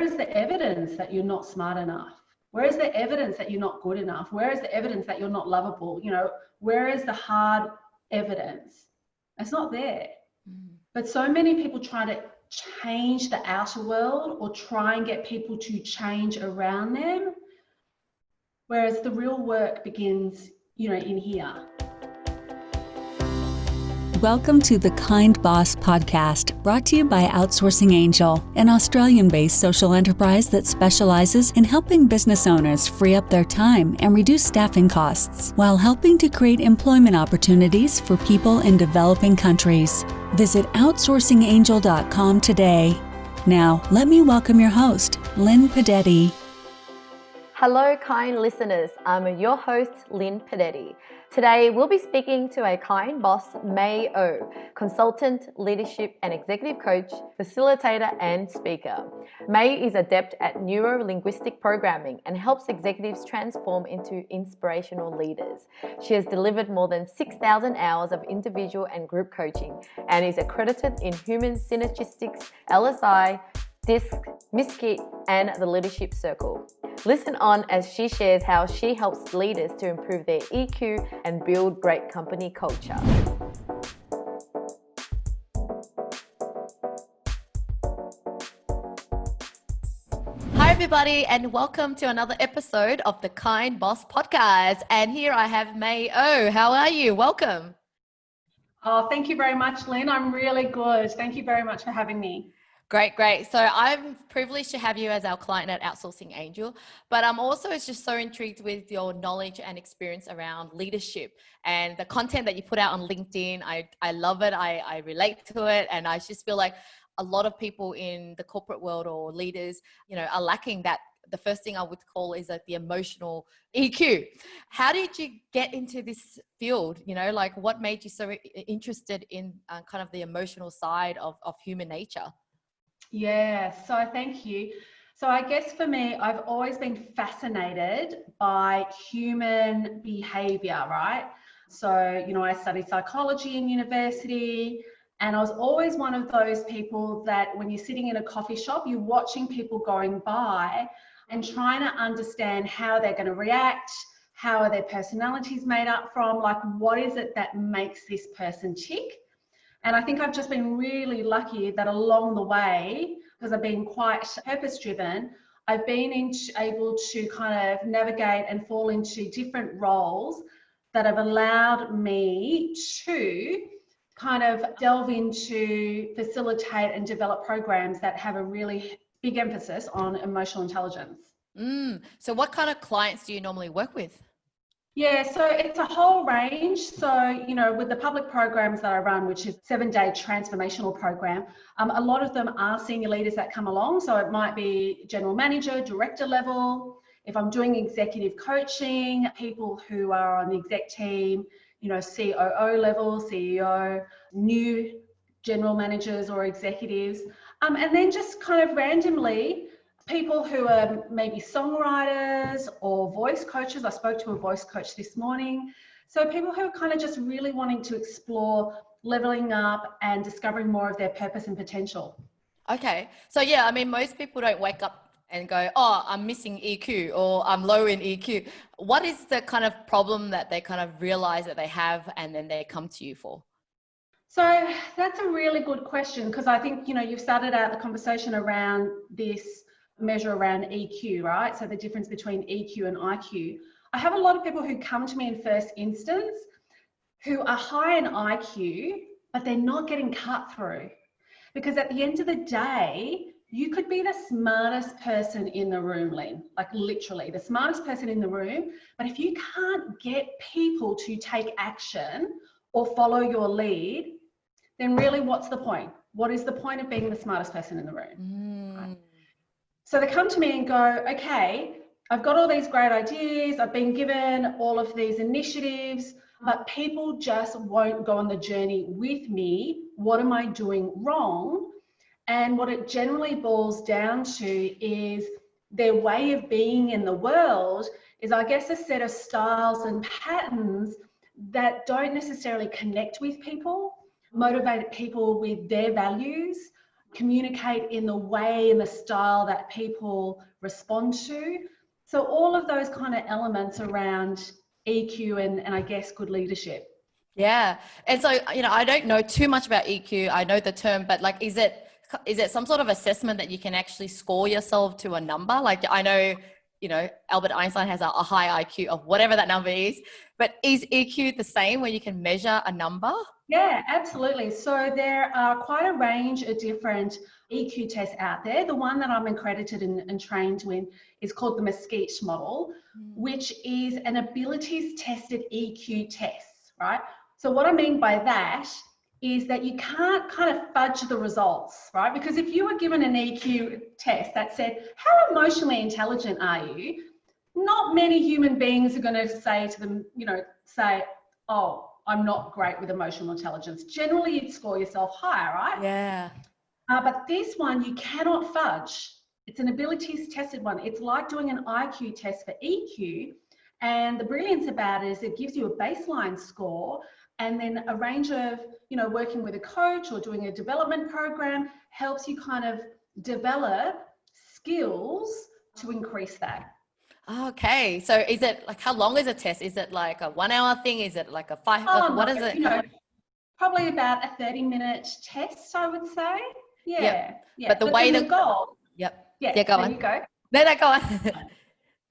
is the evidence that you're not smart enough? Where is the evidence that you're not good enough? Where is the evidence that you're not lovable? Where is the hard evidence? It's not there. But so many people try to change the outer world or try and get people to change around them, whereas the real work begins, in here. Welcome to the Kind Boss podcast, brought to you by Outsourcing Angel, an Australian-based social enterprise that specializes in helping business owners free up their time and reduce staffing costs while helping to create employment opportunities for people in developing countries. Visit outsourcingangel.com today. Now, let me welcome your host, Linh Podetti. Hello, kind listeners. I'm your host, Linh Podetti. Today, we'll be speaking to a kind boss, Mei Ouw, consultant, leadership and executive coach, facilitator and speaker. Mei is adept at neuro-linguistic programming and helps executives transform into inspirational leaders. She has delivered more than 6,000 hours of individual and group coaching and is accredited in Human Synergistics, LSI, DISC, MISKIT, and the Leadership Circle. Listen on as she shares how she helps leaders to improve their EQ and build great company culture. Hi everybody, and welcome to another episode of the Kind Boss podcast. And here I have Mei Ouw. How are you? Welcome. Oh, thank you very much, Lynn. I'm really good. Thank you very much for having me. Great. So I'm privileged to have you as our client at Outsourcing Angel, but I'm also just so intrigued with your knowledge and experience around leadership and the content that you put out on LinkedIn. I love it. I relate to it. And I just feel like a lot of people in the corporate world or leaders, are lacking that. The first thing I would call is like the emotional EQ. How did you get into this field? What made you so interested in kind of the emotional side of human nature? Yeah, so thank you. So I guess for me, I've always been fascinated by human behavior, right? So, I studied psychology in university, and I was always one of those people that when you're sitting in a coffee shop, you're watching people going by and trying to understand how they're going to react, how are their personalities made up from, like what is it that makes this person tick? And I think I've just been really lucky that along the way, because I've been quite purpose-driven, I've been able to kind of navigate and fall into different roles that have allowed me to kind of delve into, facilitate and develop programs that have a really big emphasis on emotional intelligence. So what kind of clients do you normally work with? Yeah, so it's a whole range. So, with the public programs that I run, which is 7-day transformational program, a lot of them are senior leaders that come along. So it might be general manager, director level. If I'm doing executive coaching, people who are on the exec team, COO level, CEO, new general managers or executives. And then just kind of randomly, people who are maybe songwriters or voice coaches. I spoke to a voice coach this morning. So people who are kind of just really wanting to explore leveling up and discovering more of their purpose and potential. Okay. So yeah, most people don't wake up and go, oh, I'm missing EQ or I'm low in EQ. What is the kind of problem that they kind of realize that they have and then they come to you for? So that's a really good question, because I think, you've started out the conversation around this measure around EQ, right? So the difference between EQ and IQ. I have a lot of people who come to me in first instance who are high in IQ, but they're not getting cut through. Because at the end of the day, you could be the smartest person in the room, Lynn, like literally the smartest person in the room. But if you can't get people to take action or follow your lead, then really what's the point? What is the point of being the smartest person in the room? Right? So they come to me and go, okay, I've got all these great ideas. I've been given all of these initiatives, but people just won't go on the journey with me. What am I doing wrong? And what it generally boils down to is their way of being in the world is, I guess, a set of styles and patterns that don't necessarily connect with people, motivate people with their values, communicate in the way and the style that people respond to. So all of those kind of elements around EQ and I guess good leadership. Yeah. And so, I don't know too much about EQ. I know the term, but like, is it some sort of assessment that you can actually score yourself to a number? Like, I know, Albert Einstein has a high IQ of whatever that number is, but is EQ the same where you can measure a number? Yeah, absolutely. So there are quite a range of different EQ tests out there. The one that I'm accredited and trained in is called the Mesquite model, which is an abilities tested EQ test, right? So what I mean by that is that you can't kind of fudge the results, right? Because if you were given an EQ test that said, how emotionally intelligent are you? Not many human beings are going to say to them, oh, I'm not great with emotional intelligence. Generally, you'd score yourself higher, right? Yeah. But this one, you cannot fudge. It's an abilities tested one. It's like doing an IQ test for EQ. And the brilliance about it is it gives you a baseline score, and then a range of, working with a coach or doing a development program helps you kind of develop skills to increase that. Okay. So is it like, how long is a test? Is it like a 1 hour thing? Is it like a 5? What is it? Probably about a 30-minute test, I would say. Yeah. Yep. Yeah. But the way the goal. Yep. Yeah. Yeah, go there on. you go. No, go on.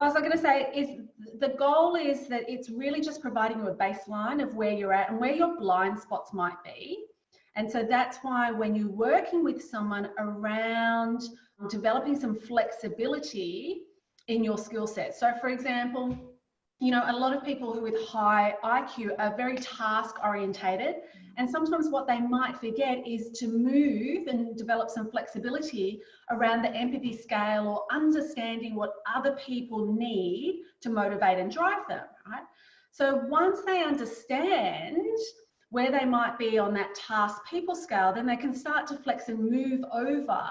I was going to say is the goal is that it's really just providing you a baseline of where you're at and where your blind spots might be. And so that's why when you're working with someone around developing some flexibility in your skill set. So for example, a lot of people with high IQ are very task orientated. And sometimes what they might forget is to move and develop some flexibility around the empathy scale or understanding what other people need to motivate and drive them, right? So once they understand where they might be on that task people scale, then they can start to flex and move over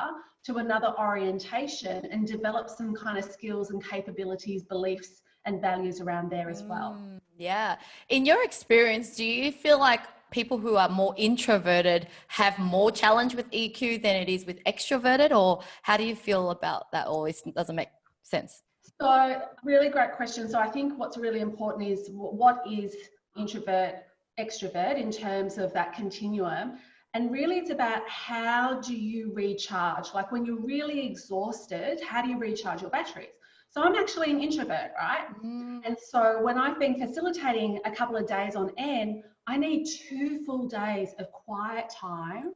to another orientation and develop some kind of skills and capabilities, beliefs and values around there as well. Yeah. In your experience, do you feel like people who are more introverted have more challenge with EQ than it is with extroverted, or how do you feel about that, or it doesn't make sense? So really great question. So I think what's really important is what is introvert, extrovert in terms of that continuum. And really it's about how do you recharge? Like when you're really exhausted, how do you recharge your batteries? So I'm actually an introvert, right? And so when I've been facilitating a couple of days on end, I need 2 full days of quiet time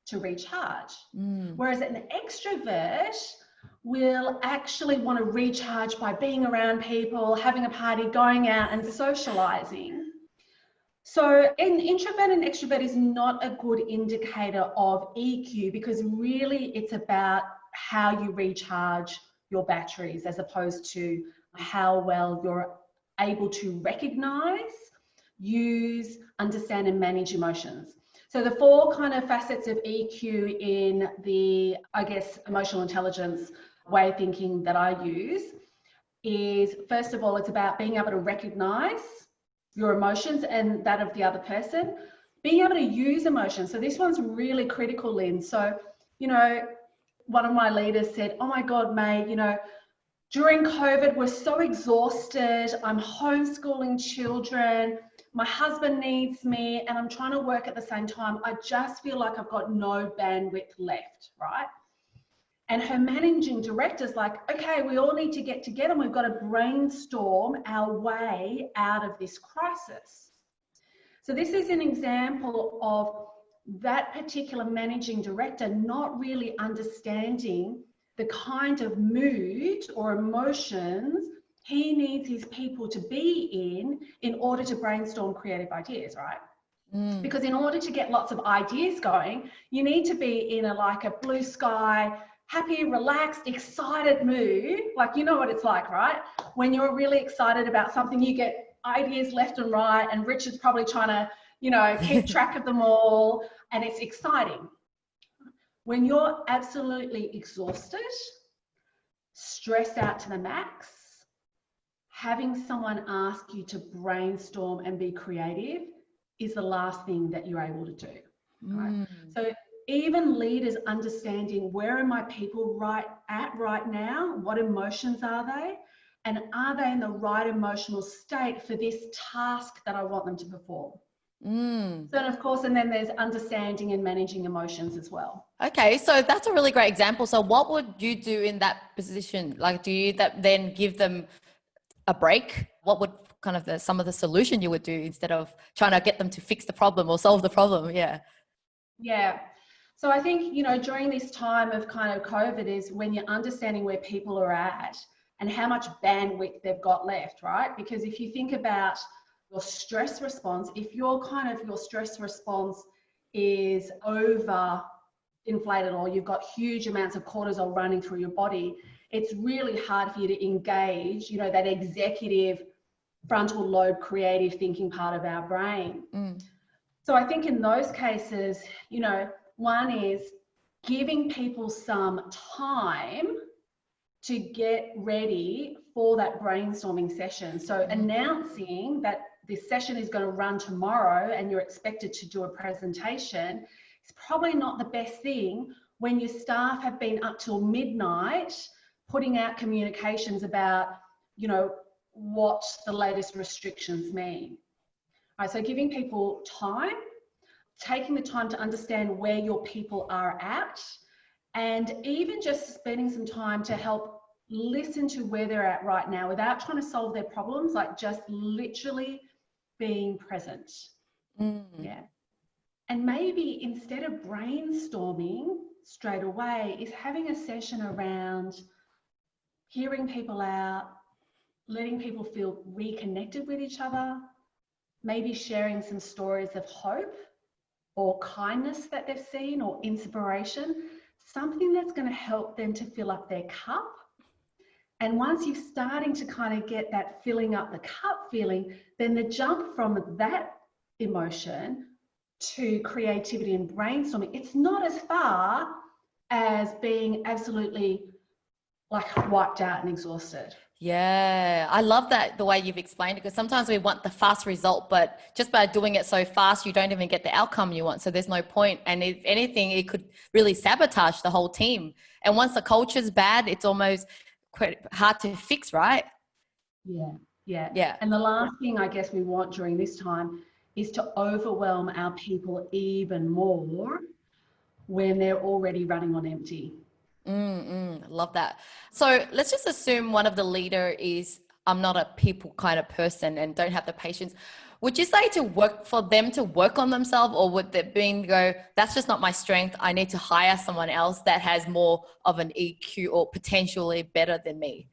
to recharge. Whereas an extrovert will actually want to recharge by being around people, having a party, going out and socializing. So an introvert and extrovert is not a good indicator of EQ, because really it's about how you recharge your batteries as opposed to how well you're able to recognize, use, understand and manage emotions. So the 4 kind of facets of EQ in the, I guess, emotional intelligence way of thinking that I use is, first of all, it's about being able to recognize your emotions and that of the other person, being able to use emotions. So this one's really critical, Lynn. So, one of my leaders said, oh my God, Mei, during COVID, we're so exhausted. I'm homeschooling children. My husband needs me and I'm trying to work at the same time. I just feel like I've got no bandwidth left, right? And her managing director's like, okay, we all need to get together and we've got to brainstorm our way out of this crisis. So this is an example of that particular managing director not really understanding the kind of mood or emotions he needs his people to be in order to brainstorm creative ideas, right? Because in order to get lots of ideas going, you need to be in a blue sky, happy, relaxed, excited mood. Like, you know what it's like, right? When you're really excited about something, you get ideas left and right, and Richard's probably trying to, keep track of them all, and it's exciting. When you're absolutely exhausted, stressed out to the max, having someone ask you to brainstorm and be creative is the last thing that you're able to do, right? So even leaders understanding where are my people right now, what emotions are they, and are they in the right emotional state for this task that I want them to perform. So, and of course, and then there's understanding and managing emotions as well. Okay, so that's a really great example. So what would you do in that position? Like, do you then give them a break? What would kind of some of the solution you would do instead of trying to get them to fix the problem or solve the problem? Yeah. So I think, during this time of kind of COVID is when you're understanding where people are at and how much bandwidth they've got left, right? Because if you think about your stress response, if your stress response is over inflated or you've got huge amounts of cortisol running through your body, it's really hard for you to engage, that executive frontal lobe creative thinking part of our brain. So I think in those cases, one is giving people some time to get ready for that brainstorming session. So announcing that this session is going to run tomorrow and you're expected to do a presentation is probably not the best thing when your staff have been up till midnight putting out communications about, what the latest restrictions mean. All right, so giving people time, taking the time to understand where your people are at, and even just spending some time to help listen to where they're at right now without trying to solve their problems, like just literally being present. Yeah. And maybe instead of brainstorming straight away is having a session around hearing people out, letting people feel reconnected with each other, maybe sharing some stories of hope or kindness that they've seen or inspiration, something that's going to help them to fill up their cup. And once you're starting to kind of get that filling up the cup feeling, then the jump from that emotion to creativity and brainstorming, it's not as far as being absolutely like wiped out and exhausted. Yeah, I love that, the way you've explained it, because sometimes we want the fast result, but just by doing it so fast, you don't even get the outcome you want. So there's no point. And if anything, it could really sabotage the whole team. And once the culture's bad, it's almost quite hard to fix, right? Yeah. And the last thing I guess we want during this time is to overwhelm our people even more when they're already running on empty. Love that. So let's just assume one of the leader is, I'm not a people kind of person and don't have the patience. Would you say for them to work on themselves, or would that go, that's just not my strength, I need to hire someone else that has more of an EQ or potentially better than me?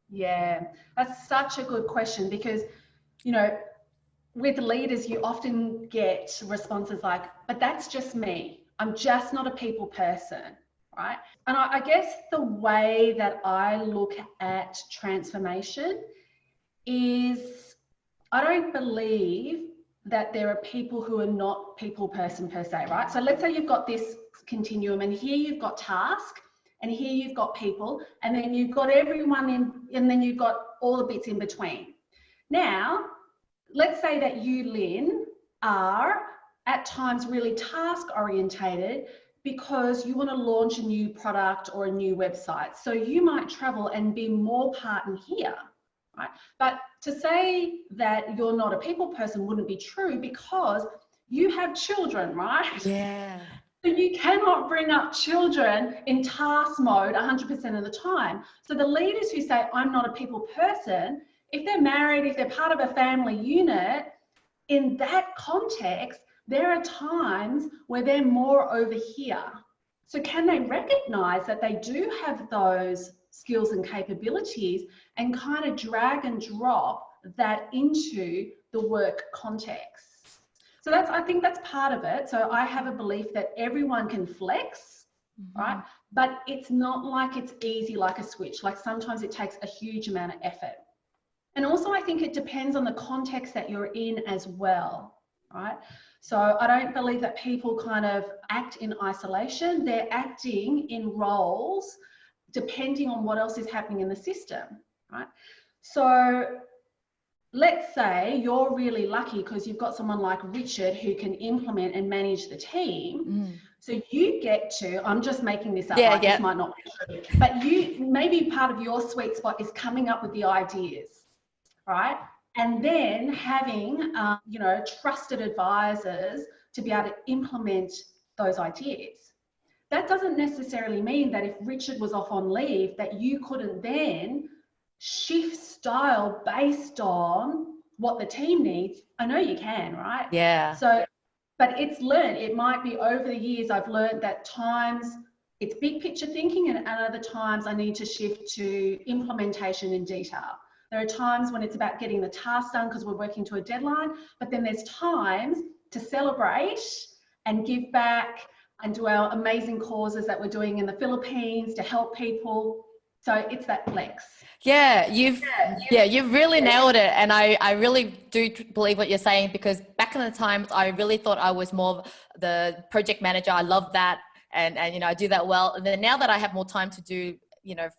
Yeah, that's such a good question, because, with leaders, you often get responses like, but that's just me. I'm just not a people person. Right? And I guess the way that I look at transformation is I don't believe that there are people who are not people person per se, right? So let's say you've got this continuum, and here you've got task, and here you've got people, and then you've got everyone in, and then you've got all the bits in between. Now, let's say that you, Lynn, are at times really task orientated, because you want to launch a new product or a new website. So you might travel and be more part in here, right? But to say that you're not a people person wouldn't be true, because you have children, right? Yeah. So you cannot bring up children in task mode 100% of the time. So the leaders who say, I'm not a people person, if they're married, if they're part of a family unit, in that context, there are times where they're more over here. So can they recognize that they do have those skills and capabilities and kind of drag and drop that into the work context? So I think that's part of it. So I have a belief that everyone can flex, right? But it's not like it's easy like a switch. Like sometimes it takes a huge amount of effort. And also I think it depends on the context that you're in as well, right? So I don't believe that people kind of act in isolation. They're acting in roles depending on what else is happening in the system, right? So let's say you're really lucky because you've got someone like Richard who can implement and manage the team. So you get to, I'm just making this up, right? This might not be true, but maybe part of your sweet spot is coming up with the ideas, right? And then having, trusted advisors to be able to implement those ideas. That doesn't necessarily mean that if Richard was off on leave, that you couldn't then shift style based on what the team needs. I know you can, right? Yeah. So, but it's learned. It might be over the years, I've learned that times it's big picture thinking, and other times I need to shift to implementation in detail. There are times when it's about getting the task done because we're working to a deadline, but then there's times to celebrate and give back and do our amazing causes that we're doing in the Philippines to help people. So it's that flex. Yeah, you've really nailed it. And I really do believe what you're saying, because back in the times, I really thought I was more of the project manager. I love that. And I do that well. And then now that I have more time to do,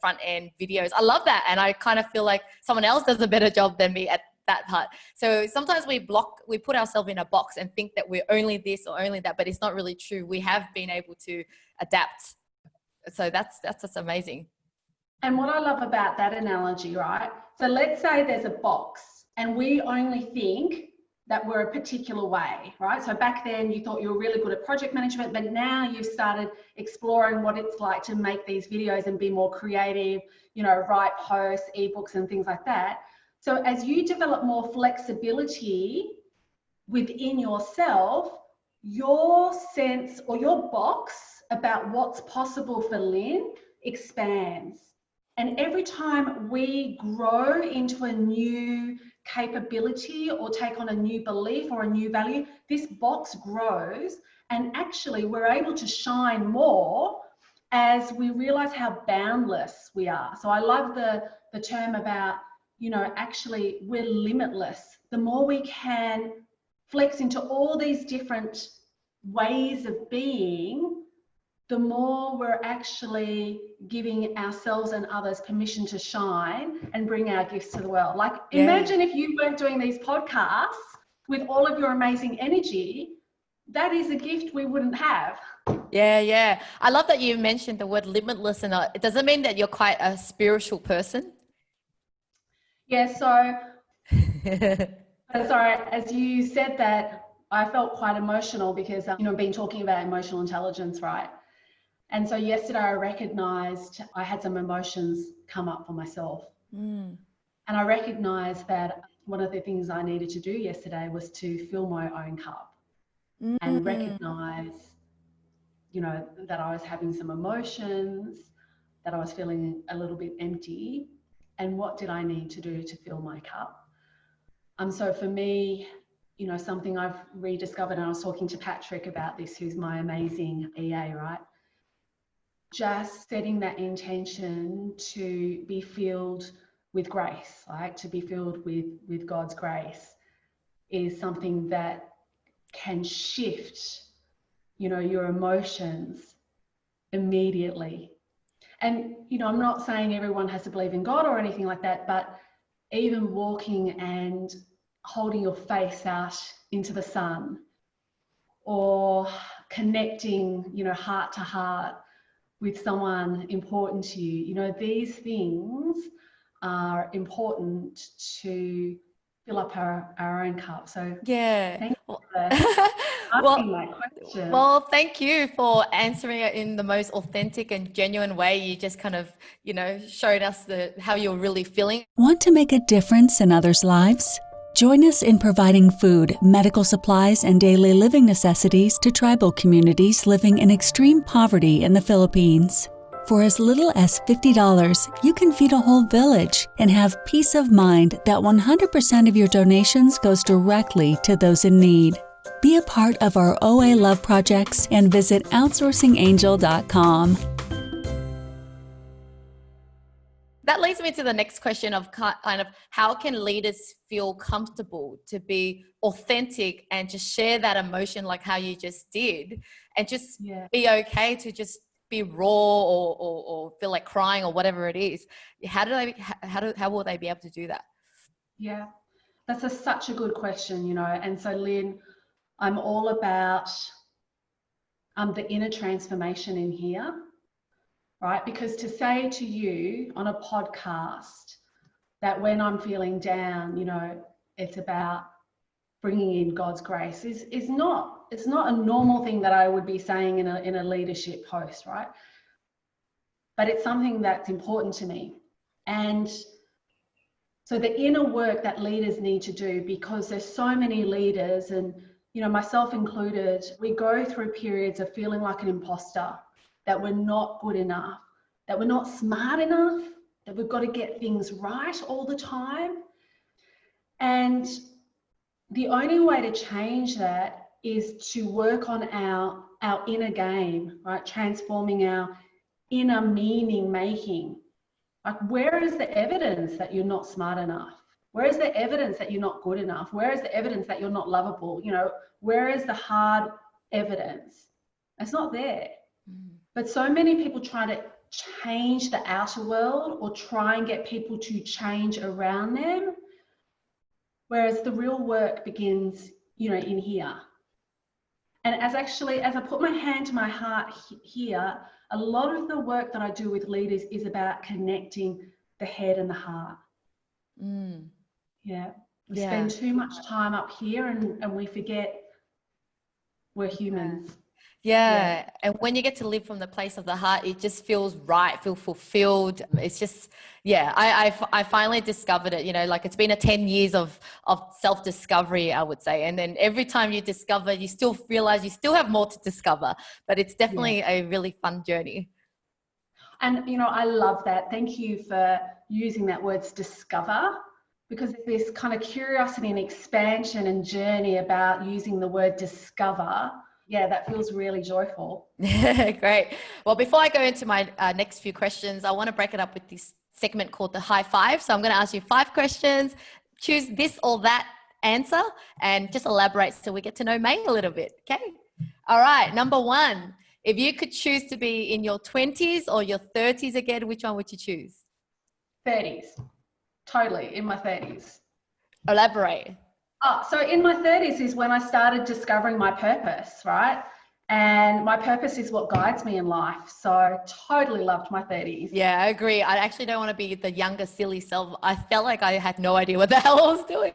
front end videos, I love that. And I kind of feel like someone else does a better job than me at that part. So sometimes we put ourselves in a box and think that we're only this or only that, but it's not really true. We have been able to adapt. So that's just amazing. And what I love about that analogy, right? So let's say there's a box and we only think that we're a particular way, right? So back then you thought you were really good at project management, but now you've started exploring what it's like to make these videos and be more creative, write posts, ebooks and things like that. So as you develop more flexibility within yourself, your sense or your box about what's possible for Lynn expands. And every time we grow into a new capability or take on a new belief or a new value, this box grows, and actually we're able to shine more as we realize how boundless we are. So I love the term about, actually we're limitless. The more we can flex into all these different ways of being, the more we're actually giving ourselves and others permission to shine and bring our gifts to the world. Like, imagine if you weren't doing these podcasts with all of your amazing energy, that is a gift we wouldn't have. Yeah. I love that you mentioned the word limitless, and it doesn't mean that you're quite a spiritual person. Yeah, so, sorry, as you said that, I felt quite emotional because, I've been talking about emotional intelligence, right? And so yesterday I recognized I had some emotions come up for myself. And I recognized that one of the things I needed to do yesterday was to fill my own cup and recognize, that I was having some emotions, that I was feeling a little bit empty, and what did I need to do to fill my cup? So for me, something I've rediscovered, and I was talking to Patrick about this, who's my amazing EA, right? Just setting that intention to be filled with grace, like to be filled with God's grace, is something that can shift, your emotions immediately. And, I'm not saying everyone has to believe in God or anything like that, but even walking and holding your face out into the sun, or connecting, heart to heart with someone important to you. These things are important to fill up our own cup. So thank you for asking that question. Well, thank you for answering it in the most authentic and genuine way. You just kind of, showed us how you're really feeling. Want to make a difference in others' lives? Join us in providing food, medical supplies, and daily living necessities to tribal communities living in extreme poverty in the Philippines. For as little as $50, you can feed a whole village and have peace of mind that 100% of your donations goes directly to those in need. Be a part of our OA Love projects and visit outsourcingangel.com. That leads me to the next question of kind of how can leaders feel comfortable to be authentic and just share that emotion like how you just did, and just be okay to just be raw or feel like crying or whatever it is. How will they be able to do that? Yeah. such a good question, you know. And so, Lynn, I'm all about the inner transformation in here, right? Because to say to you on a podcast that when I'm feeling down, you know, it's about bringing in God's grace is not, it's not a normal thing that I would be saying in a leadership post, right? But it's something that's important to me. And so the inner work that leaders need to do, because there's so many leaders, and, you know, myself included, we go through periods of feeling like an imposter, that we're not good enough, that we're not smart enough, that we've got to get things right all the time. And the only way to change that is to work on our inner game, right? Transforming our inner meaning making. Like, where is the evidence that you're not smart enough? Where is the evidence that you're not good enough? Where is the evidence that you're not lovable? You know, where is the hard evidence? It's not there. But so many people try to change the outer world or try and get people to change around them, whereas the real work begins, you know, in here. And as I put my hand to my heart here, a lot of the work that I do with leaders is about connecting the head and the heart. Yeah. We spend too much time up here and we forget we're humans. Yeah. And when you get to live from the place of the heart, it just feels right, feel fulfilled. It's just, I finally discovered it, you know, like it's been a 10 years of self-discovery, I would say. And then every time you discover, you still realize you still have more to discover, but it's definitely a really fun journey. And, you know, I love that. Thank you for using that word discover, because this kind of curiosity and expansion and journey about using the word discover. Yeah, that feels really joyful. Great. Well, before I go into my next few questions, I want to break it up with this segment called the high five. So I'm going to ask you 5 questions, choose this or that answer, and just elaborate so we get to know Mei a little bit. Okay. All right. Number 1, if you could choose to be in your 20s or your 30s again, which one would you choose? 30s. Totally, in my 30s. Elaborate. So in my 30s is when I started discovering my purpose, right? And my purpose is what guides me in life. So totally loved my 30s. Yeah, I agree. I actually don't want to be the younger, silly self. I felt like I had no idea what the hell I was doing.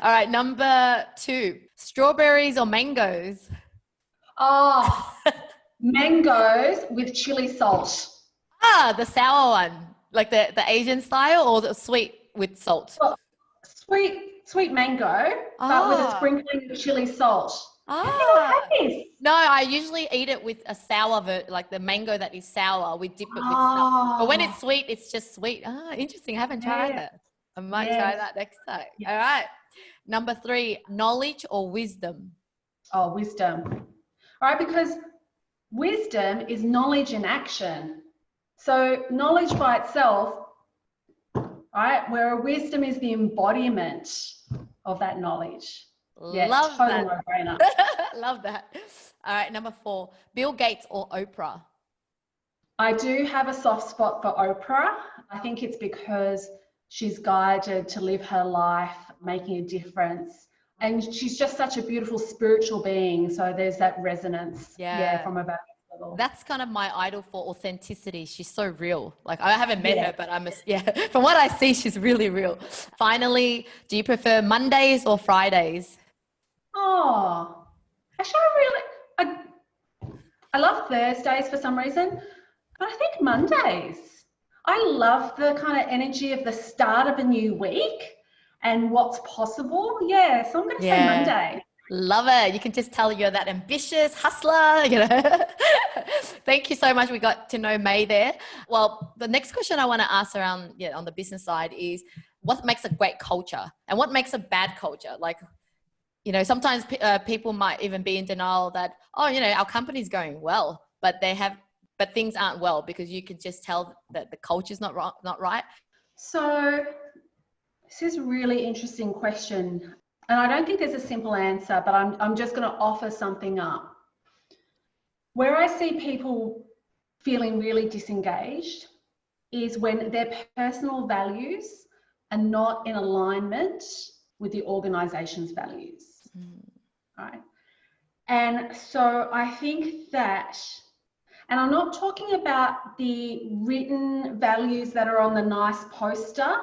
All right, number 2, strawberries or mangoes? Oh, mangoes with chili salt. The sour one, like the Asian style, or the sweet with salt? Well, sweet mango, but with a sprinkling of chili salt. No, I usually eat it with a sour, like the mango that is sour. We dip it with stuff. But when it's sweet, it's just sweet. Interesting. I haven't tried that. I might try that next time. All right. Number 3, knowledge or wisdom? Oh, wisdom. All right, because wisdom is knowledge in action. So knowledge by itself, right, where wisdom is the embodiment of that knowledge. Yeah, love total that. no-brainer. Love that. All right, number 4, Bill Gates or Oprah? I do have a soft spot for Oprah. I think it's because she's guided to live her life, making a difference. And she's just such a beautiful spiritual being. So there's that resonance from a basic level. That's kind of my idol for authenticity. She's so real. Like, I haven't met her, but from what I see, she's really real. Finally, do you prefer Mondays or Fridays? Oh, actually, I love Thursdays for some reason, but I think Mondays. I love the kind of energy of the start of a new week and what's possible. Yeah, so I'm going to say Monday. Love it. You can just tell you're that ambitious hustler, you know. Thank you so much. We got to know Mei there. Well, the next question I want to ask around on the business side is, what makes a great culture and what makes a bad culture? Like, you know, sometimes people might even be in denial that, our company's going well, but things aren't well, because you can just tell that the culture's not right. So this is a really interesting question. And I don't think there's a simple answer, but I'm just going to offer something up. Where I see people feeling really disengaged is when their personal values are not in alignment with the organization's values. Right? And so I think that, and I'm not talking about the written values that are on the nice poster.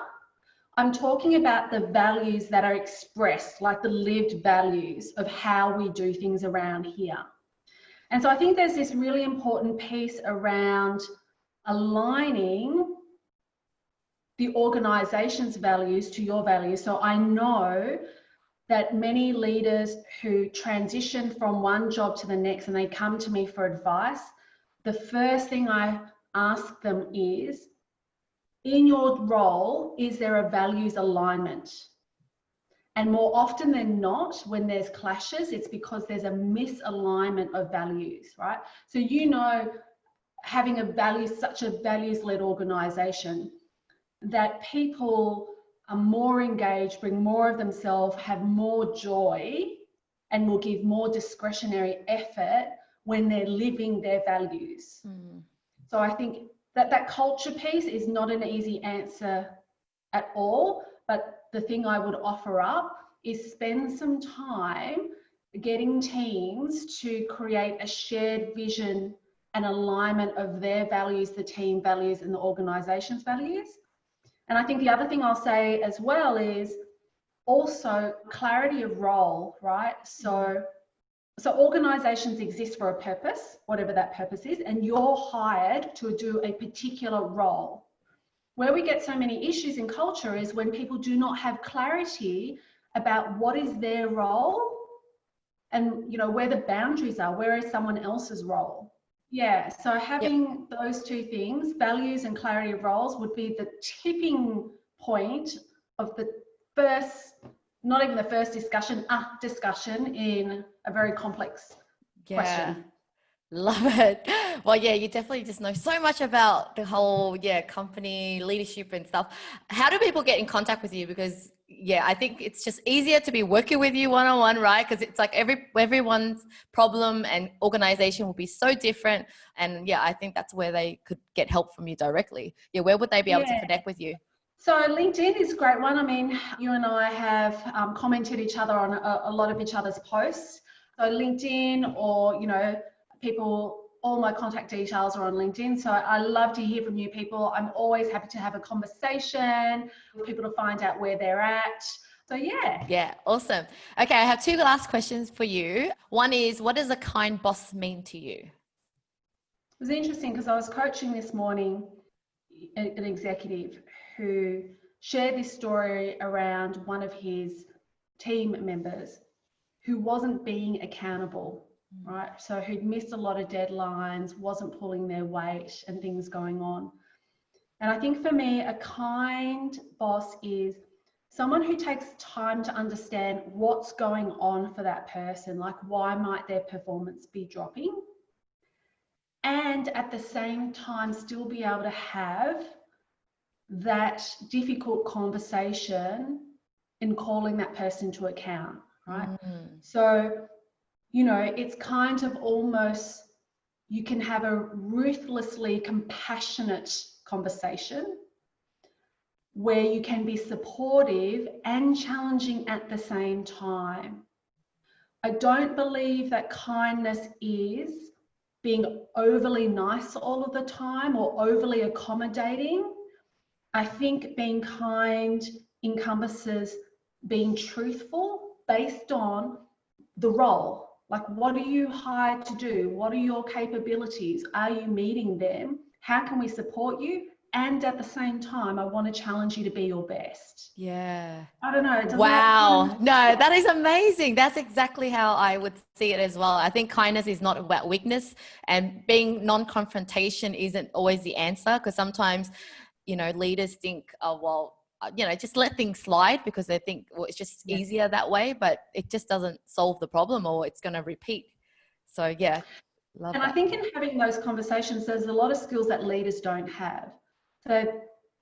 I'm talking about the values that are expressed, like the lived values of how we do things around here. And so I think there's this really important piece around aligning the organization's values to your values. So I know that many leaders who transition from one job to the next and they come to me for advice, the first thing I ask them is, in your role, is there a values alignment? And more often than not, when there's clashes, it's because there's a misalignment of values, right? So, you know, having a values, such a values-led organization, that people are more engaged, bring more of themselves, have more joy, and will give more discretionary effort when they're living their values. So I think that culture piece is not an easy answer at all, but the thing I would offer up is spend some time getting teams to create a shared vision and alignment of their values, the team values, and the organization's values. And I think the other thing I'll say as well is also clarity of role, right? So organizations exist for a purpose, whatever that purpose is, and you're hired to do a particular role. Where we get so many issues in culture is when people do not have clarity about what is their role and, you know, where the boundaries are, where is someone else's role. Yeah, so having those two things, values and clarity of roles, would be the tipping point of the first, not even the first discussion in a very complex question. Love it. Well, yeah, you definitely just know so much about the whole, company leadership and stuff. How do people get in contact with you? Because, I think it's just easier to be working with you one-on-one, right? Because it's like everyone's problem and organization will be so different. And I think that's where they could get help from you directly. Where would they be able to connect with you? So LinkedIn is a great one. I mean, you and I have commented each other on a lot of each other's posts. So LinkedIn, or, you know, people, all my contact details are on LinkedIn. So I love to hear from you people. I'm always happy to have a conversation with people to find out where they're at. So yeah, awesome. Okay, I have two last questions for you. One is, what does a kind boss mean to you? It was interesting because I was coaching this morning an executive who shared this story around one of his team members who wasn't being accountable. Right, so who'd missed a lot of deadlines, wasn't pulling their weight, and things going on. And I think for me, a kind boss is someone who takes time to understand what's going on for that person, like why might their performance be dropping, and at the same time still be able to have that difficult conversation in calling that person to account, right? So, you know, it's kind of almost, you can have a ruthlessly compassionate conversation where you can be supportive and challenging at the same time. I don't believe that kindness is being overly nice all of the time or overly accommodating. I think being kind encompasses being truthful based on the role. Like, what are you hired to do? What are your capabilities? Are you meeting them? How can we support you? And at the same time, I want to challenge you to be your best. Yeah. I don't know. Wow. No, that is amazing. That's exactly how I would see it as well. I think kindness is not about weakness, and being non-confrontation isn't always the answer, because sometimes, you know, leaders think, oh, well, you know, just let things slide because they think, well, it's just easier that way, but it just doesn't solve the problem, or it's going to repeat. So love and that. I think in having those conversations, there's a lot of skills that leaders don't have. So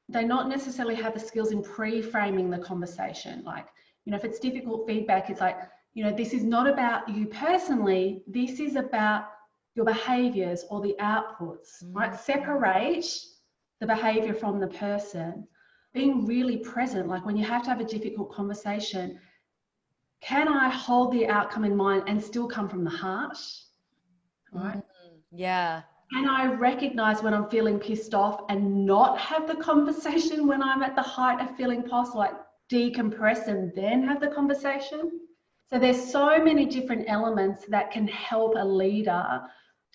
they not necessarily have the skills in pre-framing the conversation. Like, you know, if it's difficult feedback, it's like, you know, this is not about you personally, this is about your behaviors or the outputs, right? Separate the behavior from the person. being really present, like when you have to have a difficult conversation, can I hold the outcome in mind and still come from the heart? Right? Yeah. Can I recognize when I'm feeling pissed off and not have the conversation when I'm at the height of feeling pissed, like decompress and then have the conversation? So there's so many different elements that can help a leader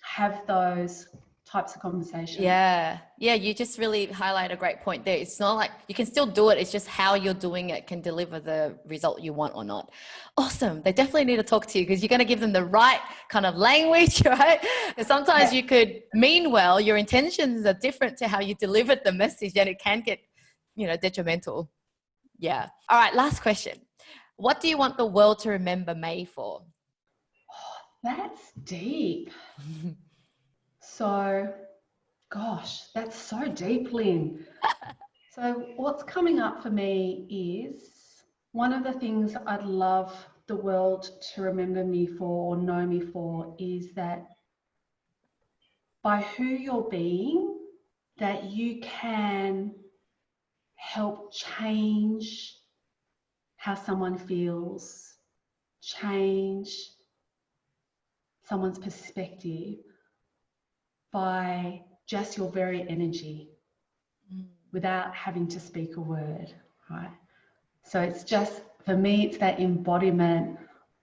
have those types of conversations. Yeah. You just really highlight a great point there. It's not like you can still do it. It's just how you're doing it can deliver the result you want or not. Awesome. They definitely need to talk to you because you're going to give them the right kind of language, right? And sometimes you could mean well, your intentions are different to how you delivered the message and it can get, detrimental. Yeah. All right. Last question. What do you want the world to remember Mei for? Oh, that's deep. So, gosh, that's so deep, Lynn. So what's coming up for me is one of the things I'd love the world to remember me for or know me for is that by who you're being, that you can help change how someone feels, change someone's perspective by just your very energy without having to speak a word, right? So it's just, for me, it's that embodiment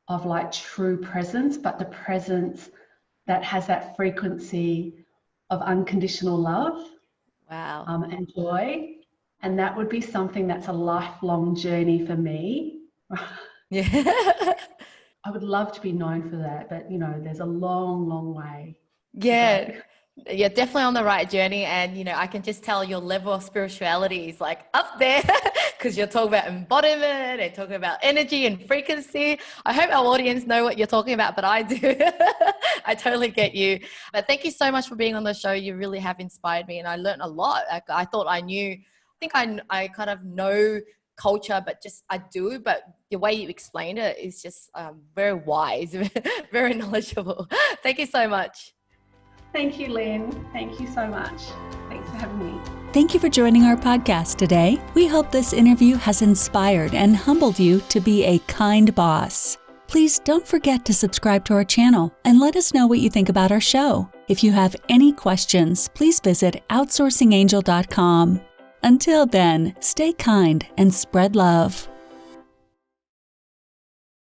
of like true presence, but the presence that has that frequency of unconditional love. Wow. And joy. And that would be something that's a lifelong journey for me. Yeah. I would love to be known for that, but there's a long, long way. Yeah. You're definitely on the right journey. And, I can just tell your level of spirituality is like up there because you're talking about embodiment and talking about energy and frequency. I hope our audience know what you're talking about, but I do. I totally get you. But thank you so much for being on the show. You really have inspired me and I learned a lot. I thought I knew, I kind of know culture, but I do. But the way you explained it is just very wise, very knowledgeable. Thank you so much. Thank you, Lynn. Thank you so much. Thanks for having me. Thank you for joining our podcast today. We hope this interview has inspired and humbled you to be a kind boss. Please don't forget to subscribe to our channel and let us know what you think about our show. If you have any questions, please visit outsourcingangel.com. Until then, stay kind and spread love.